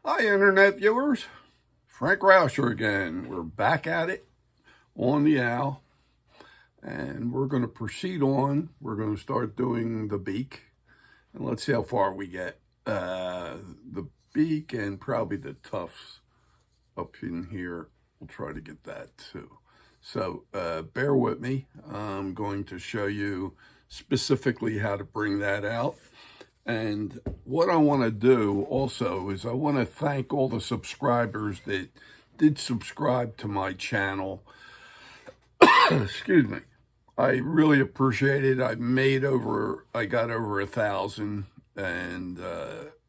Hi, Internet viewers. Frank Rauscher again. We're back at it on the owl, and we're going to proceed on. We're going to start doing the beak, and let's see how far we get. The beak and probably the tufts up in here. We'll try to get that too. So bear with me. I'm going to show you specifically how to bring that out. And what I want to do also is I want to thank all the subscribers that did subscribe to my channel. Excuse me. I really appreciate it. I got over 1,000, and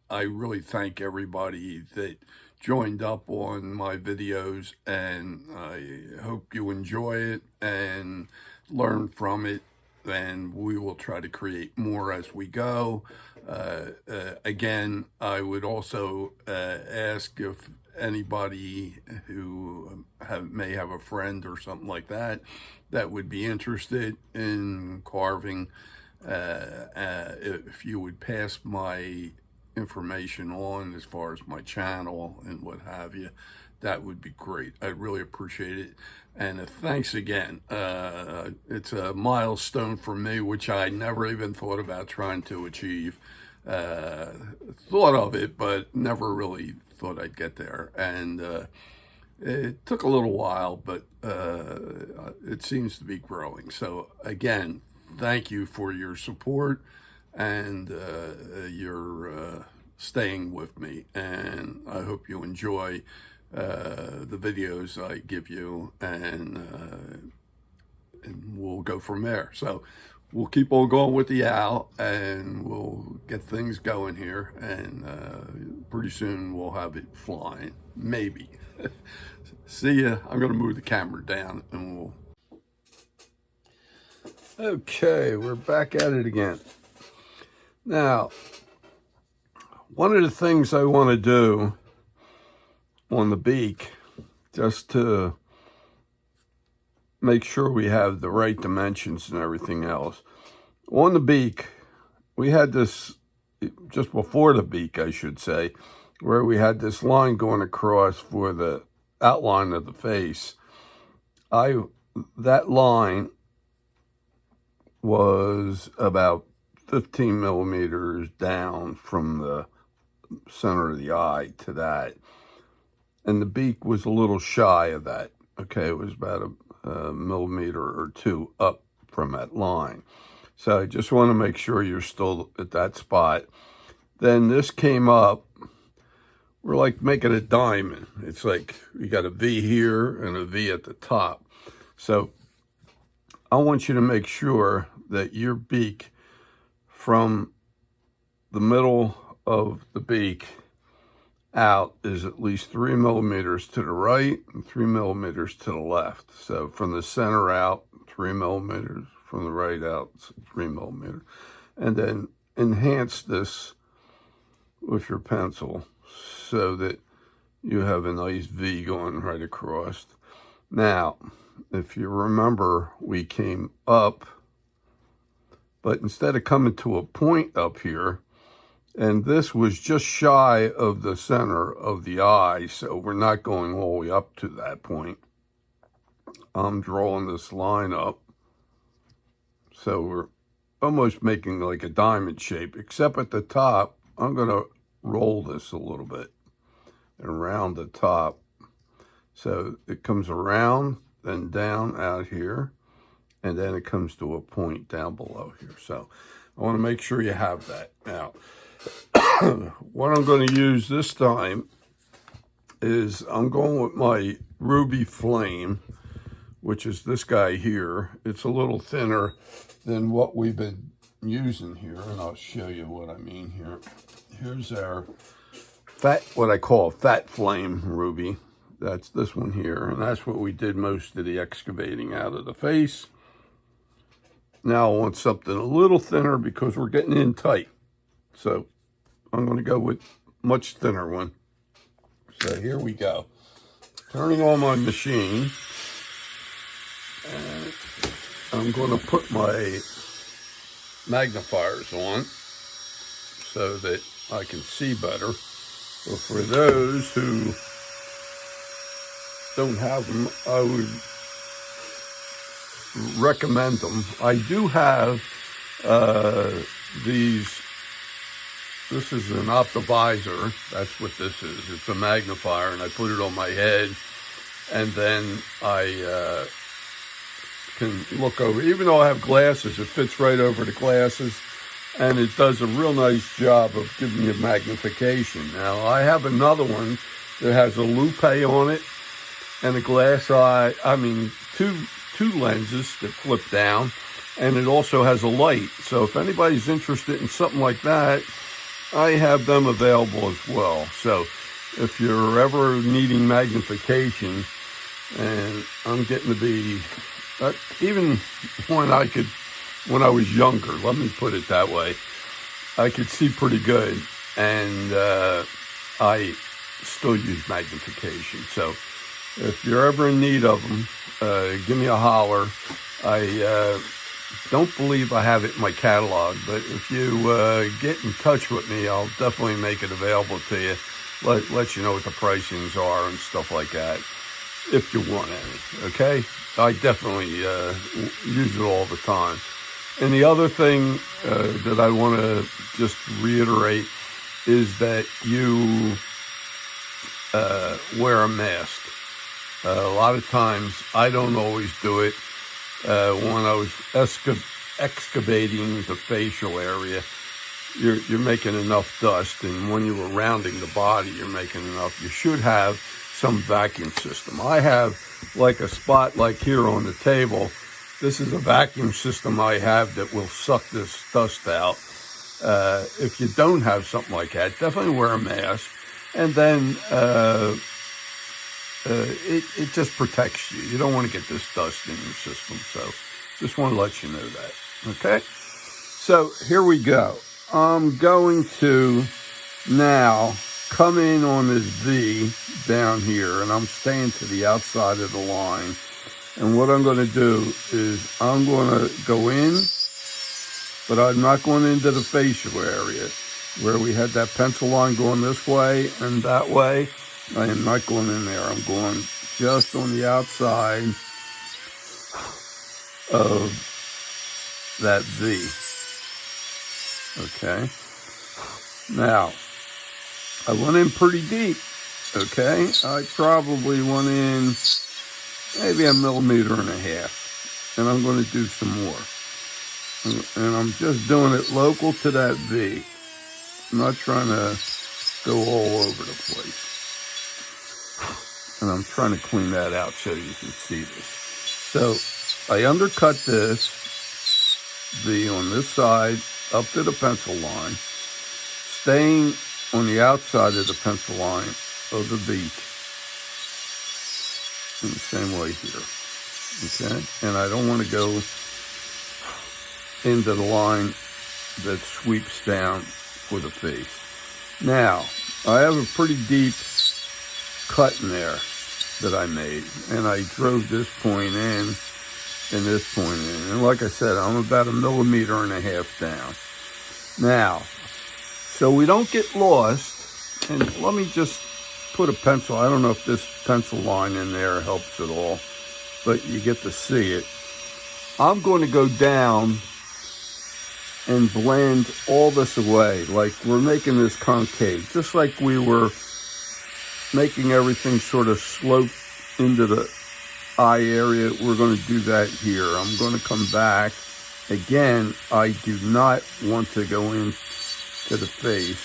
I really thank everybody that joined up on my videos, and I hope you enjoy it and learn from it, and we will try to create more as we go. Again, I would also ask if anybody who may have a friend or something like that would be interested in carving, if you would pass my information on as far as my channel and what have you, that would be great. I really appreciate it. And thanks again. It's a milestone for me, which I never even thought about trying to achieve. Thought of it, but never really thought I'd get there. And it took a little while, but it seems to be growing. So again, thank you for your support and your staying with me. And I hope you enjoy the videos I give you, and we'll go from there. So we'll keep on going with the owl, and we'll get things going here, and pretty soon we'll have it flying, maybe. See ya. I'm going to move the camera down, and we'll... Okay, we're back at it again. Now, one of the things I want to do on the beak, just to make sure we have the right dimensions and everything else. On the beak, we had this, just before the beak, I should say, where we had this line going across for the outline of the face. That line was about 15 millimeters down from the center of the eye to that. And the beak was a little shy of that. Okay, it was about a millimeter or two up from that line. So I just want to make sure you're still at that spot. Then this came up. We're like making a diamond. It's like you got a V here and a V at the top. So I want you to make sure that your beak, from the middle of the beak out, is at least 3 millimeters to the right and 3 millimeters to the left. So from the center out, 3 millimeters, from the right out, 3 millimeters. And then enhance this with your pencil so that you have a nice V going right across. Now, if you remember, we came up, but instead of coming to a point up here, and this was just shy of the center of the eye, so we're not going all the way up to that point. I'm drawing this line up, so we're almost making like a diamond shape, except at the top, I'm going to roll this a little bit and round the top. So it comes around, then down out here, and then it comes to a point down below here. So I want to make sure you have that. Now, what I'm going to use this time is I'm going with my Ruby Flame, which is this guy here. It's a little thinner than what we've been using here, and I'll show you what I mean here. Here's our what I call fat flame ruby. That's this one here, and that's what we did most of the excavating out of the face. Now I want something a little thinner because we're getting in tight. So I'm going to go with much thinner one. So here we go. Turning on my machine. And I'm going to put my magnifiers on so that I can see better. So for those who don't have them, I would recommend them. I do have these. This is an optivisor. That's what this is. It's a magnifier, and I put it on my head, and then I can look over. Even though I have glasses, it fits right over the glasses, and it does a real nice job of giving you magnification. Now, I have another one that has a loupe on it and a glass eye. I mean, two lenses that flip down, and it also has a light. So if anybody's interested in something like that, I have them available as well. So if you're ever needing magnification, and I'm getting to be, even when I was younger, let me put it that way, I could see pretty good, and I still use magnification. So if you're ever in need of them, give me a holler. I don't believe I have it in my catalog, but if you get in touch with me, I'll definitely make it available to you. Let you know what the pricings are and stuff like that, if you want any, okay? I definitely use it all the time. And the other thing that I want to just reiterate is that you wear a mask. A lot of times, I don't always do it. When I was excavating the facial area, you're making enough dust, and when you were rounding the body, you're making enough. You should have some vacuum system. I have like a spot like here on the table. This is a vacuum system I have that will suck this dust out. If you don't have something like that, definitely wear a mask, and then it just protects you. You don't want to get this dust in your system. So just want to let you know that. Okay? So here we go. I'm going to now come in on this V down here, and I'm staying to the outside of the line. And what I'm going to do is I'm going to go in, but I'm not going into the facial area where we had that pencil line going this way and that way. I am not going in there. I'm going just on the outside of that V. Okay. Now, I went in pretty deep. Okay. I probably went in maybe 1.5 millimeters. And I'm going to do some more. And I'm just doing it local to that V. I'm not trying to go all over the place. And I'm trying to clean that out so you can see this. So I undercut this V on this side up to the pencil line, staying on the outside of the pencil line of the beak in the same way here. Okay? And I don't want to go into the line that sweeps down for the face. Now, I have a pretty deep cut in there that I made, and I drove this point in and this point in. And like I said, I'm about 1.5 millimeters down. Now, so we don't get lost, and let me just put a pencil. I don't know if this pencil line in there helps at all, but you get to see it. I'm going to go down and blend all this away, like we're making this concave, just like we were making everything sort of slope into the eye area. We're going to do that here. I'm going to come back. Again, I do not want to go into the face.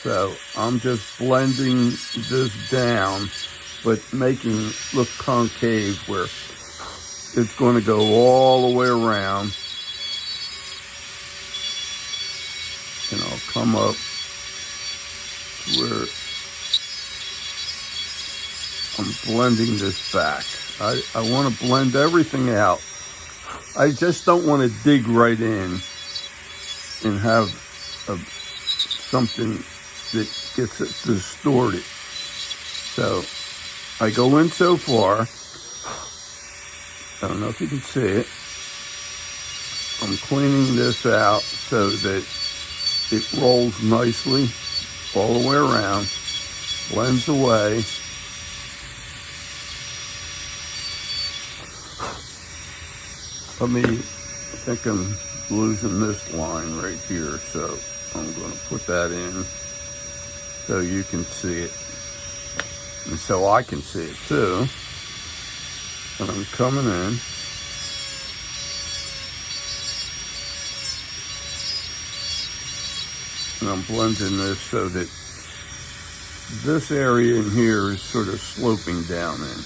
So I'm just blending this down, but making it look concave where it's going to go all the way around. And I'll come up where I'm blending this back. I want to blend everything out. I just don't want to dig right in and have something that gets it distorted. So I go in so far. I don't know if you can see it. I'm cleaning this out so that it rolls nicely all the way around, blends away. I think I'm losing this line right here, so I'm going to put that in so you can see it, and so I can see it too. And I'm coming in. And I'm blending this so that this area in here is sort of sloping down in.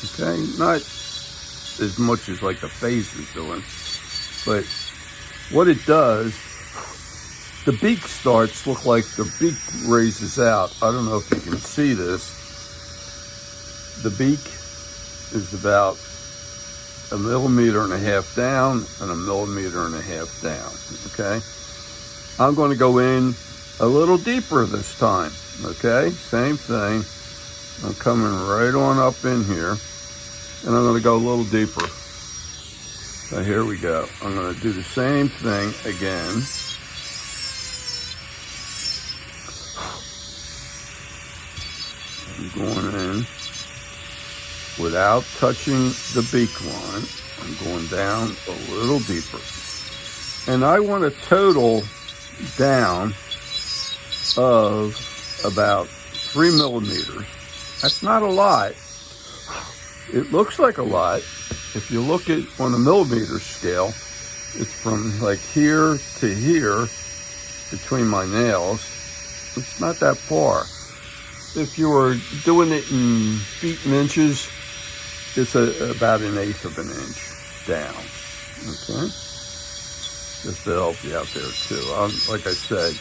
Okay, not as much as like the face is doing, but what it does, the beak starts look like the beak raises out. I don't know if you can see this. The beak is about 1.5 millimeters down and 1.5 millimeters down. Okay, I'm going to go in a little deeper this time. Okay, same thing. I'm coming right on up in here, and I'm going to go a little deeper. So here we go. I'm going to do the same thing again. I'm going in without touching the beak line. I'm going down a little deeper. And I want a total down of about 3 millimeters. That's not a lot. It looks like a lot. If you look at on a millimeter scale, it's from like here to here between my nails. It's not that far. If you were doing it in feet and inches, it's about 1/8 of an inch down. Okay, just to help you out there too. Like I said,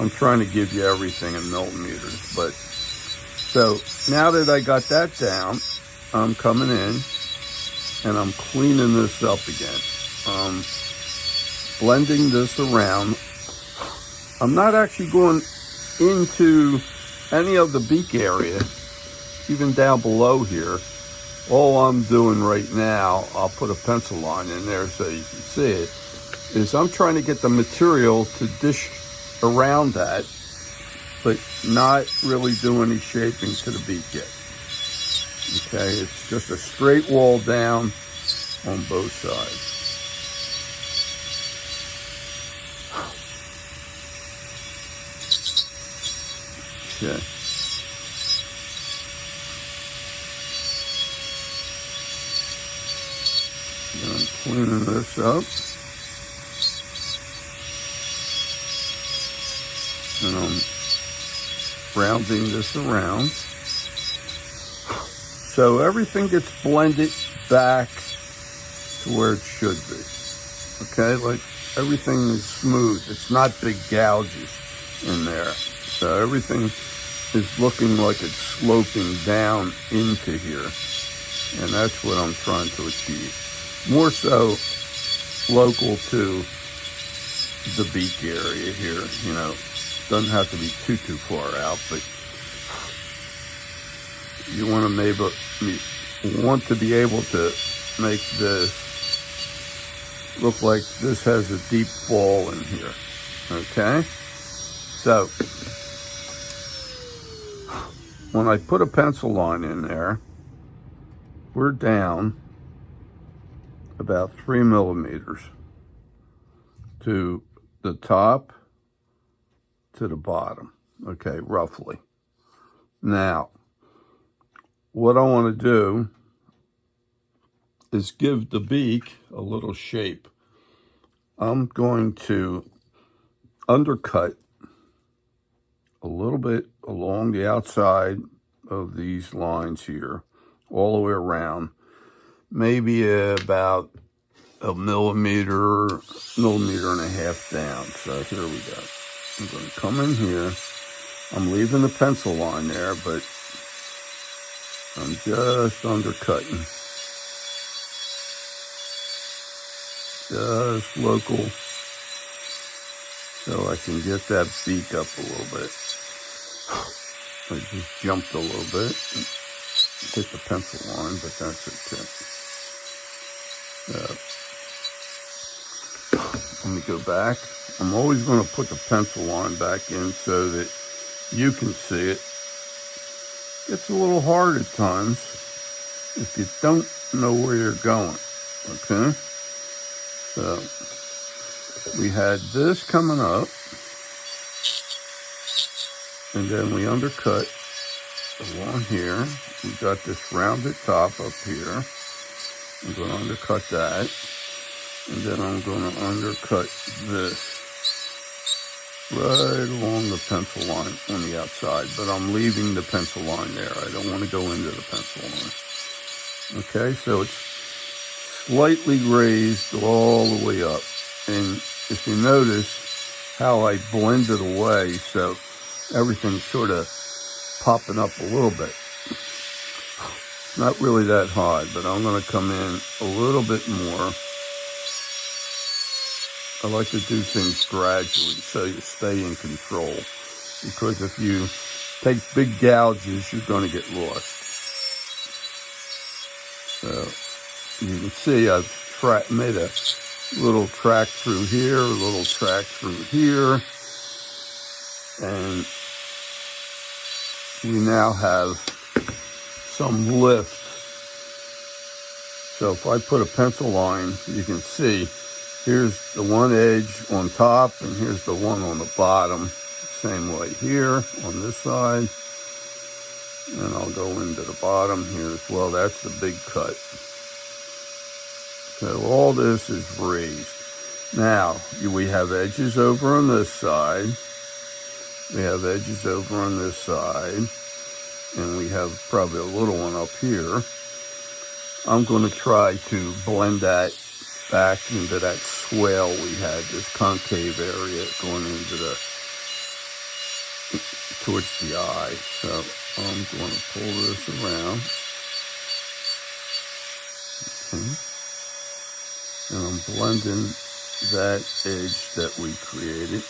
I'm trying to give you everything in millimeters. But so now that I got that down, I'm coming in and I'm cleaning this up again. Blending this around. I'm not actually going into any of the beak area, even down below here. All I'm doing right now, I'll put a pencil line in there so you can see it, is I'm trying to get the material to dish around that, but not really do any shaping to the beak yet. Okay, it's just a straight wall down on both sides. Okay. Then I'm cleaning this up. And I'm rounding this around. So everything gets blended back to where it should be. Okay, like everything is smooth. It's not big gouges in there. So everything is looking like it's sloping down into here. And that's what I'm trying to achieve. More so local to the beak area here, you know. Doesn't have to be too far out, but you want to be able to make this look like this has a deep fall in here. Okay, so when I put a pencil line in there, we're down about 3 millimeters to the top to the bottom. Okay, roughly. Now, what I want to do is give the beak a little shape. I'm going to undercut a little bit along the outside of these lines here, all the way around, maybe about 1 millimeter, 1.5 millimeters down. So here we go. I'm going to come in here. I'm leaving the pencil line there, but I'm just undercutting. Just local, so I can get that beak up a little bit. I just jumped a little bit, hit the pencil line, but that's okay. Let me go back. I'm always going to put the pencil line back in so that you can see it. It's a little hard at times if you don't know where you're going, okay? So we had this coming up, and then we undercut along here. We got this rounded top up here. I'm going to undercut that, and then I'm going to undercut this right along the pencil line on the outside, but I'm leaving the pencil line there. I don't want to go into the pencil line. Okay, so it's slightly raised all the way up. And if you notice how I blend it away, so everything's sort of popping up a little bit. It's not really that high, but I'm going to come in a little bit more. I like to do things gradually so you stay in control, because if you take big gouges, you're going to get lost. So you can see I've made a little track through here, a little track through here, and we now have some lift. So if I put a pencil line, you can see here's the one edge on top, and here's the one on the bottom. Same way here on this side. And I'll go into the bottom here as well. That's the big cut. So all this is raised. Now, we have edges over on this side. We have edges over on this side. And we have probably a little one up here. I'm going to try to blend that back into that swale we had, this concave area going into towards the eye. So I'm going to pull this around. Okay. And I'm blending that edge that we created.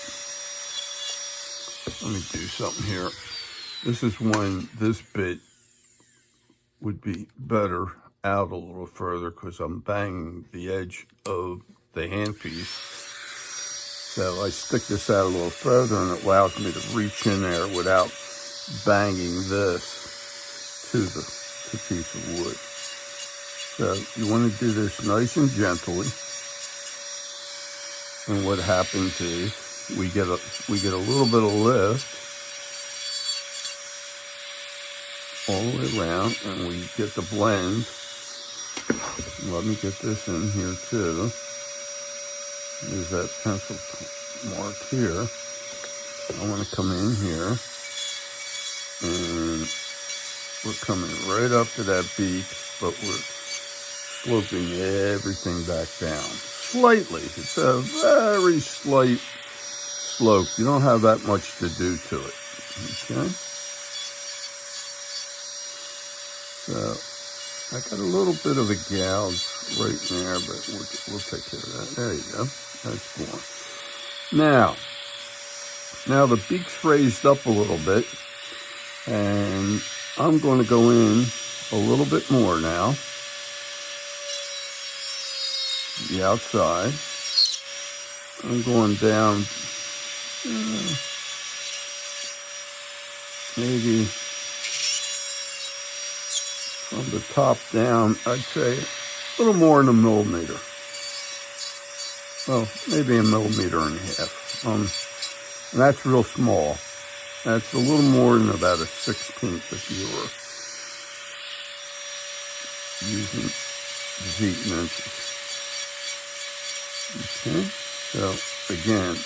Let me do something here. This is when this bit would be better out a little further, because I'm banging the edge of the handpiece. So I stick this out a little further, and it allows me to reach in there without banging this to the piece of wood. So you want to do this nice and gently. And what happens is we get a little bit of lift all the way around, and we get the blend. Let me get this in here too. There's that pencil mark here. I want to come in here, and we're coming right up to that beak, but we're sloping everything back down. Slightly. It's a very slight slope. You don't have that much to do to it. Okay? So I got a little bit of a gouge right there, but we'll take care of that. There you go. That's gone. Now the beak's raised up a little bit, and I'm going to go in a little bit more now. The outside. I'm going down maybe from the top down, I'd say a little more than a millimeter. Well, maybe a millimeter and a half. And that's real small. That's a little more than about a 1/16 if you were using feet and inches. Okay, so again,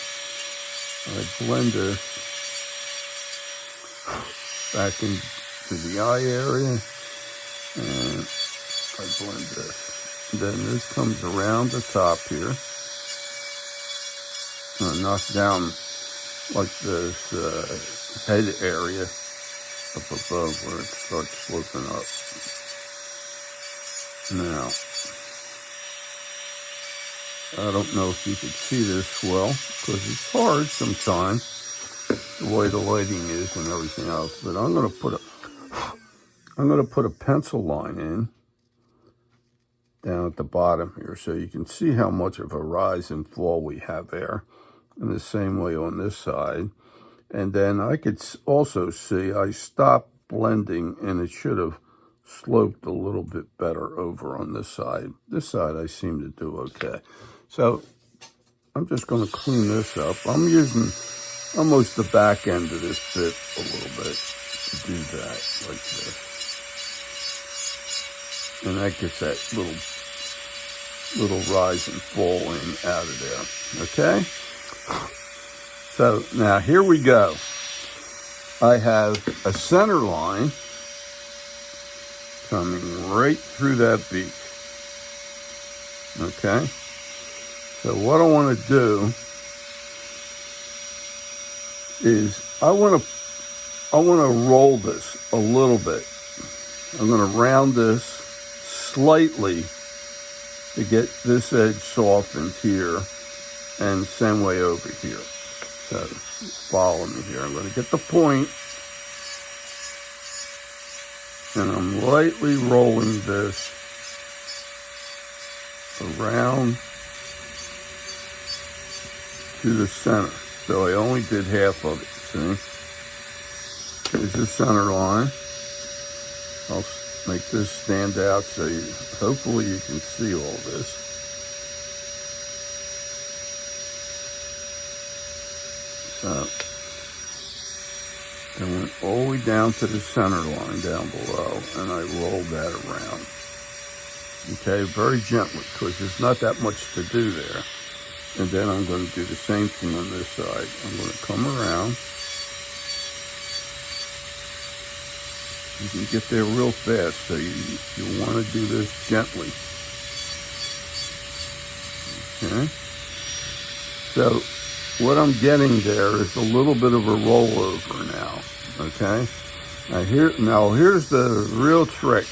I blend this back into the eye area, and I blend this. Then this comes around the top here. I'm knock down like this head area up above where it starts sloping up. Now, I don't know if you could see this well, because it's hard sometimes, the way the lighting is and everything else. But I'm going to put a pencil line in down at the bottom here, so you can see how much of a rise and fall we have there. In the same way on this side, And then I could also see I stopped blending, and it should have sloped a little bit better over on this side. This side I seem to do okay. So I'm just going to clean this up. I'm using almost the back end of this bit a little bit to do that, like this. And that gets that little rise and fall in out of there, okay? So now here we go. I have a center line coming right through that beak, okay? So what I want to do is I want to roll this a little bit. I'm going to round this slightly to get this edge softened here, and same way over here. So follow me here. I'm going to get the point, and I'm lightly rolling this around to the center. So I only did half of it, see? Here's the center line. I'll make this stand out so hopefully you can see all this. So I went all the way down to the center line down below, and I rolled that around. Okay, very gently, because there's not that much to do there. And then I'm going to do the same thing on this side. I'm going to come around. You can get there real fast, so you want to do this gently. Okay? So what I'm getting there is a little bit of a rollover now. Okay? Now here's the real trick.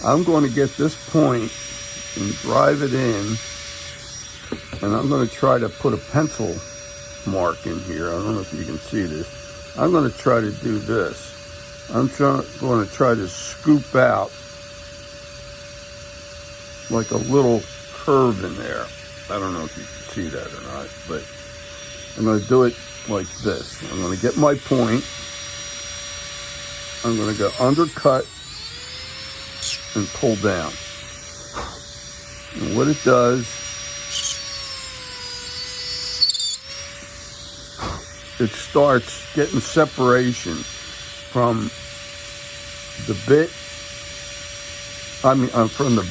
I'm going to get this point and drive it in, and I'm going to try to put a pencil mark in here. I don't know if you can see this. I'm going to try to do this. I'm going to try to scoop out like a little curve in there. I don't know if you can see that or not, but I'm going to do it like this. I'm going to get my point. I'm going to go undercut and pull down. And what it does, it starts getting separation from the bit, from the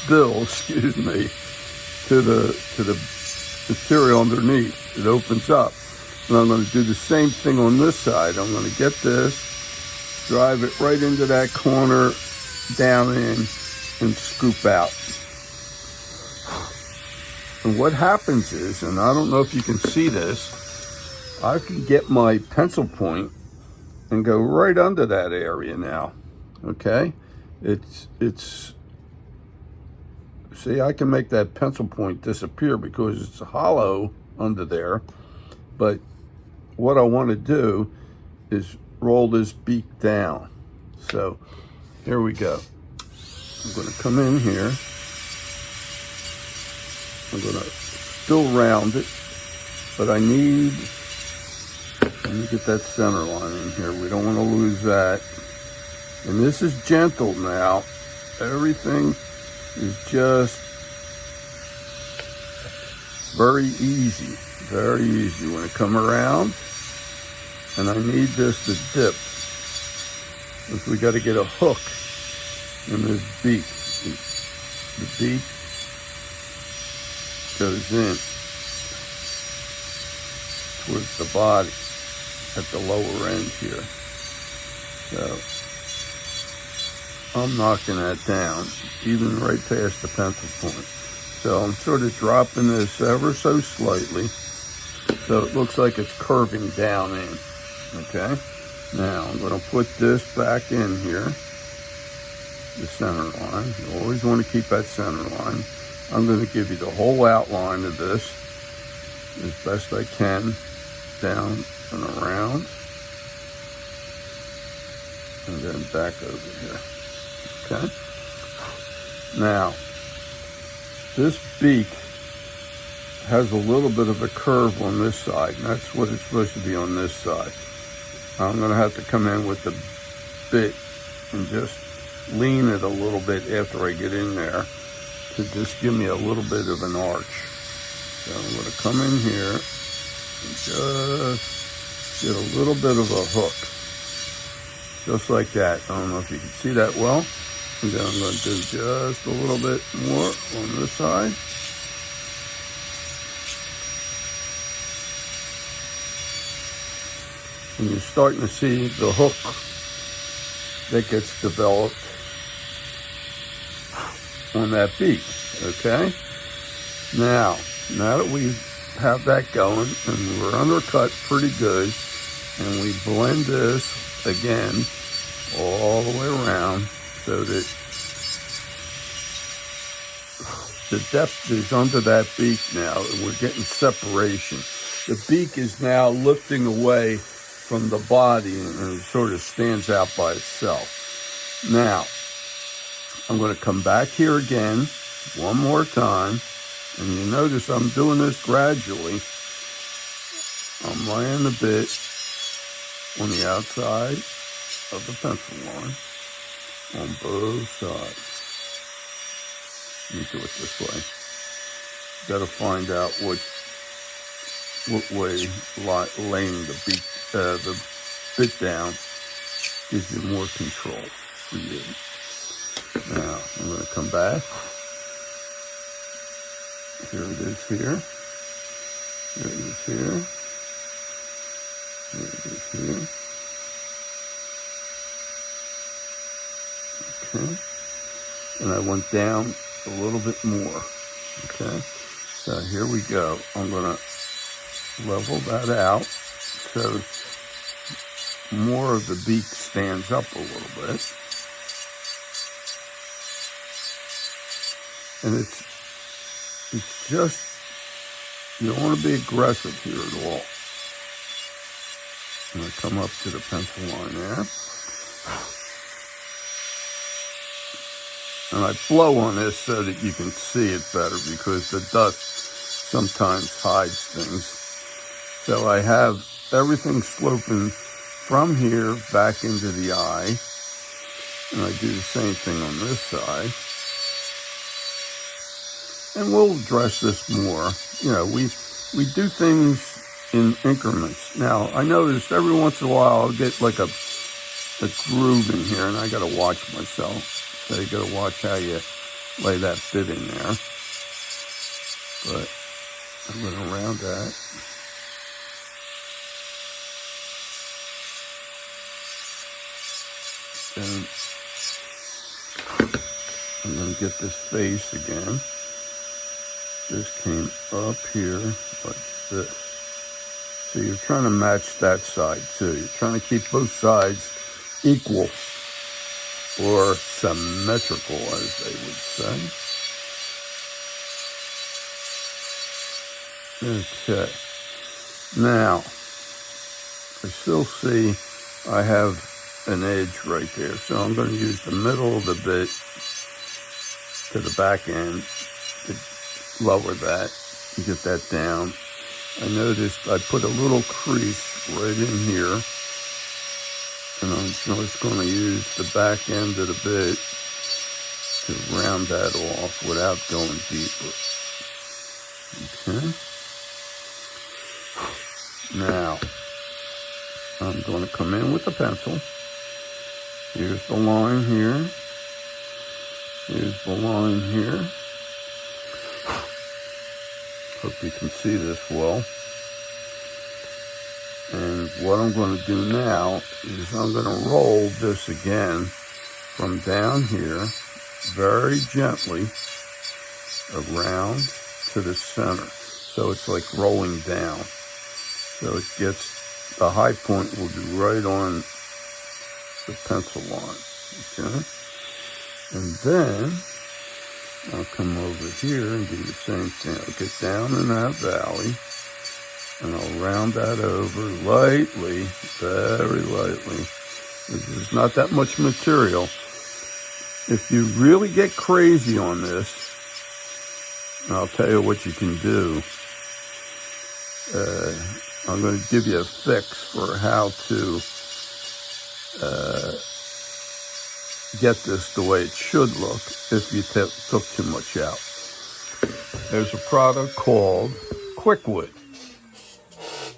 bill, excuse me, to the material underneath. It opens up. And I'm going to do the same thing on this side. I'm going to get this, drive it right into that corner, down in, and scoop out. And what happens is, and I don't know if you can see this, I can get my pencil point and go right under that area now. Okay? See, I can make that pencil point disappear because it's hollow under there. But what I want to do is roll this beak down. So here we go. I'm going to come in here. I'm going to still round it, but I need, let me get that center line in here. We don't want to lose that. And this is gentle now. Everything is just very easy when I come around. And I need this to dip, because we got to get a hook in this beak. The beak goes in towards the body at the lower end here. So I'm knocking that down, even right past the pencil point. So I'm sort of dropping this ever so slightly, so it looks like it's curving down in. Okay? Now I'm going to put this back in here, the center line. You always want to keep that center line. I'm going to give you the whole outline of this as best I can, down and around, and then back over here. Okay? Now, this beak has a little bit of a curve on this side, and that's what it's supposed to be on this side. I'm going to have to come in with the bit and just lean it a little bit after I get in there to just give me a little bit of an arch. So I'm going to come in here and just get a little bit of a hook. Just like that. I don't know if you can see that well. And then I'm going to do just a little bit more on this side. And you're starting to see the hook that gets developed on that beak, okay? Now that we have that going and we're undercut pretty good, and we blend this again all the way around so that the depth is under that beak now, and we're getting separation. The beak is now lifting away from the body and it sort of stands out by itself. Now, I'm going to come back here again one more time, and you notice I'm doing this gradually. I'm laying the bit on the outside of the pencil line on both sides. Let me do it this way. Got to find out what way laying the bit down gives you more control for you. Now I'm going to come back. Here it is here. Here it is here. Here it is here. Okay. And I went down a little bit more. Okay. So here we go. I'm going to level that out so more of the beak stands up a little bit. And it's just, you don't want to be aggressive here at all. I'm going to come up to the pencil line there. And I blow on this so that you can see it better, because the dust sometimes hides things. So I have everything sloping from here back into the eye. And I do the same thing on this side. And we'll address this more. You know, we do things in increments. Now, I noticed every once in a while I'll get like a groove in here, and I got to watch myself. So you got to watch how you lay that bit in there. But I'm going to round that. And I'm going to get this face again. This came up here like this. So you're trying to match that side too. You're trying to keep both sides equal or symmetrical, as they would say. Okay. Now, I still see I have an edge right there. So I'm going to use the middle of the bit to the back end to lower that and get that down. I noticed I put a little crease right in here, and I'm just going to use the back end of the bit to round that off without going deeper. Okay. Now, I'm going to come in with the pencil. Here's the line here. Here's the line here. Hope you can see this well. And what I'm going to do now is I'm going to roll this again from down here very gently around to the center. So it's like rolling down. So it gets, the high point will be right on the pencil line, okay? And then I'll come over here and do the same thing. I'll get down in that valley, and I'll round that over lightly, very lightly. There's not that much material. If you really get crazy on this, I'll tell you what you can do. I'm going to give you a fix for how to get this the way it should look if you took too much out. There's a product called Quickwood.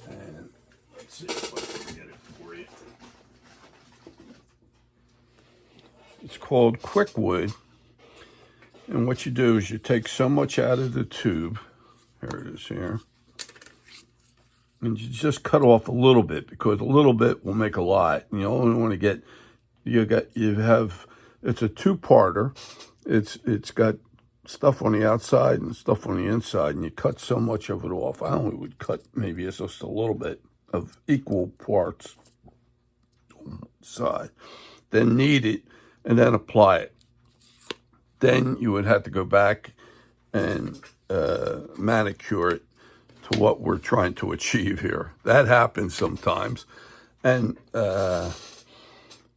And let's see if I can get it for you. It's called Quickwood. And what you do is you take so much out of the tube. Here it is here. And you just cut off a little bit, because a little bit will make a lot. And you only want to get, it's a two-parter. It's got stuff on the outside and stuff on the inside, and you cut so much of it off. I only would cut maybe just a little bit of equal parts on the side. Then knead it, and then apply it. Then you would have to go back and manicure it to what we're trying to achieve here. That happens sometimes. And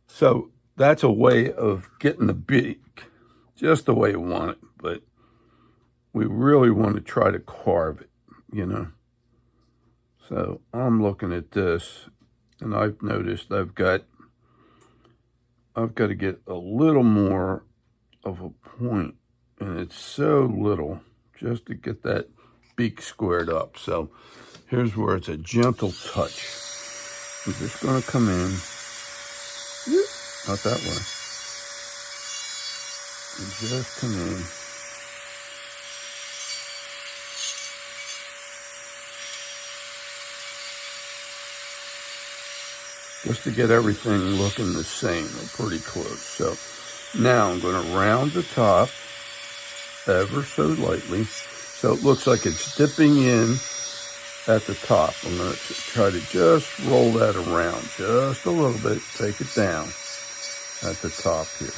so that's a way of getting the beak just the way you want it, but we really want to try to carve it, you know. So I'm looking at this, and I've noticed I've got to get a little more of a point, and it's so little just to get that beak squared up. So here's where it's a gentle touch. I'm just going to come in, not that way, and just come in. Just to get everything looking the same, or pretty close. So now I'm going to round the top ever so lightly, so it looks like it's dipping in at the top. I'm going to try to just roll that around just a little bit, take it down at the top here.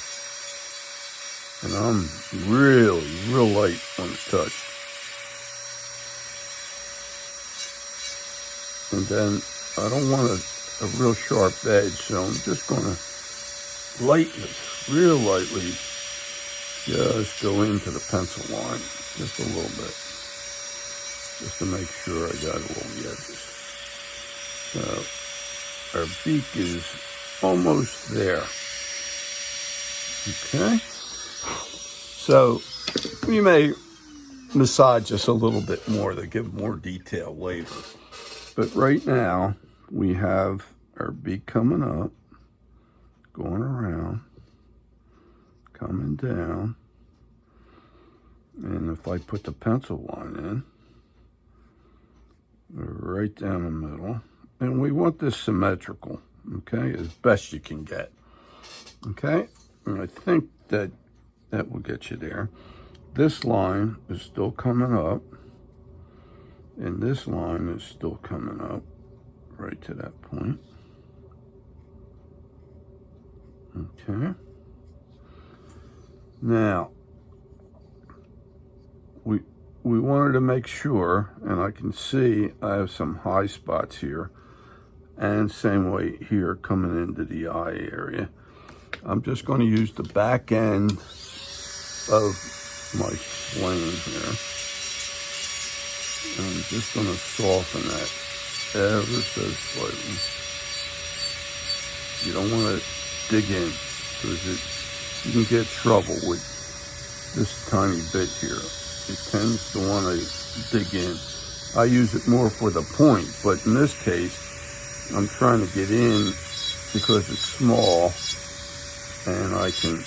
And I'm really real light on the touch. And then I don't want a real sharp edge, so I'm just going to lightly, real lightly, just go into the pencil line just a little bit, just to make sure I got all the edges. So our beak is almost there. Okay, so we may massage this a little bit more to give more detail later, but right now we have our beak coming up, going around, coming down, and if I put the pencil line in, right down the middle, and we want this symmetrical, okay, as best you can get, okay, and I think that will get you there. This line is still coming up, and this line is still coming up right to that point. Okay. Now, we wanted to make sure, and I can see I have some high spots here, and same way here coming into the eye area. I'm just going to use the back end of my flame here. And I'm just going to soften that ever so slightly. You don't want to dig in, because you can get trouble with this tiny bit here. It tends to want to dig in. I use it more for the point, but in this case, I'm trying to get in because it's small, and I can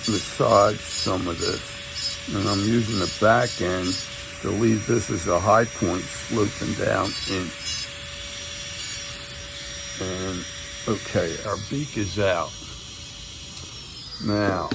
massage some of this. And I'm using the back end to leave this as a high point sloping down in. And okay, our beak is out. Now,